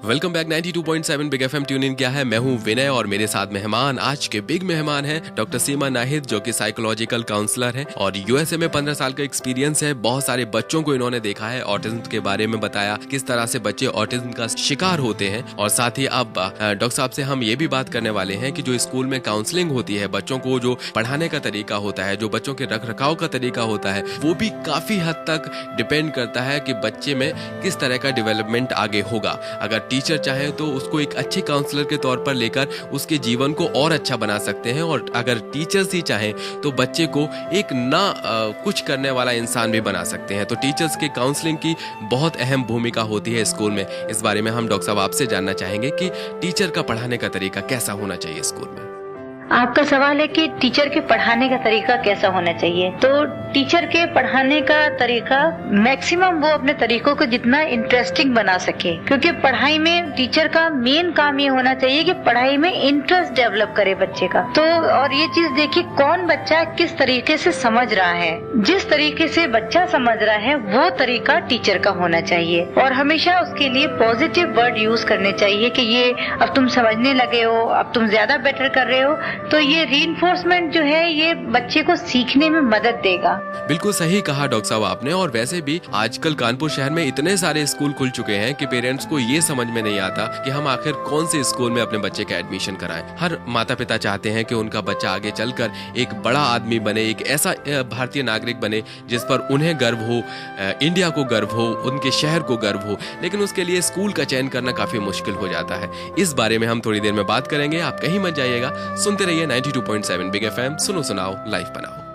Welcome back 92.7 big FM tune in किया है। मैं हूं विनय और मेरे साथ मेहमान, आज के बिग मेहमान हैं डॉक्टर सीमा नाहिद, जो कि साइकोलॉजिकल काउंसलर हैं और यूएसए में 15 साल का एक्सपीरियंस है। बहुत सारे बच्चों को इन्होंने देखा है, ऑटिज्म के बारे में बताया, किस तरह से बच्चे ऑटिज्म का शिकार होते हैं। और साथ ही अब डॉक्टर साहब से हम ये भी बात करने वाले हैं कि जो स्कूल में काउंसलिंग होती है, बच्चों को जो पढ़ाने का तरीका होता है, जो बच्चों के रख रखाव का तरीका होता है, वो भी काफी हद तक डिपेंड करता है कि बच्चे में किस तरह का डेवलपमेंट आगे होगा। अगर टीचर चाहे तो उसको एक अच्छे काउंसलर के तौर पर लेकर उसके जीवन को और अच्छा बना सकते हैं, और अगर टीचर्स ही चाहें तो बच्चे को एक कुछ करने वाला इंसान भी बना सकते हैं। तो टीचर्स के काउंसलिंग की बहुत अहम भूमिका होती है स्कूल में। इस बारे में हम डॉक्टर साहब आपसे जानना चाहेंगे कि टीचर का पढ़ाने का तरीका कैसा होना चाहिए स्कूल में। आपका सवाल है कि टीचर के पढ़ाने का तरीका कैसा होना चाहिए। तो टीचर के पढ़ाने का तरीका मैक्सिमम वो अपने तरीकों को जितना इंटरेस्टिंग बना सके, क्योंकि पढ़ाई में टीचर का मेन काम ये होना चाहिए कि पढ़ाई में इंटरेस्ट डेवलप करे बच्चे का। तो और ये चीज देखिए, कौन बच्चा किस तरीके से समझ रहा है। जिस तरीके से बच्चा समझ रहा है वो तरीका टीचर का होना चाहिए, और हमेशा उसके लिए पॉजिटिव वर्ड यूज करने चाहिए कि ये अब तुम समझने लगे हो, अब तुम ज्यादा बेटर कर रहे हो। तो ये रीइंफोर्समेंट जो है ये बच्चे को सीखने में मदद देगा। बिल्कुल सही कहा डॉक्टर साहब आपने। और वैसे भी आजकल कानपुर शहर में इतने सारे स्कूल खुल चुके हैं कि पेरेंट्स को ये समझ में नहीं आता कि हम आखिर कौन से स्कूल में अपने बच्चे का एडमिशन कराएं। हर माता पिता चाहते हैं कि उनका बच्चा आगे चलकर एक बड़ा आदमी बने, एक ऐसा भारतीय नागरिक बने जिस पर उन्हें गर्व हो, इंडिया को गर्व हो, उनके शहर को गर्व हो। लेकिन उसके लिए स्कूल का चयन करना काफी मुश्किल हो जाता है। इस बारे में हम थोड़ी देर में बात करेंगे। आप कहीं मत जाइएगा, सुनते रहिए 92.7 बिग एफएम। सुनो सुनाओ, लाइफ बनाओ।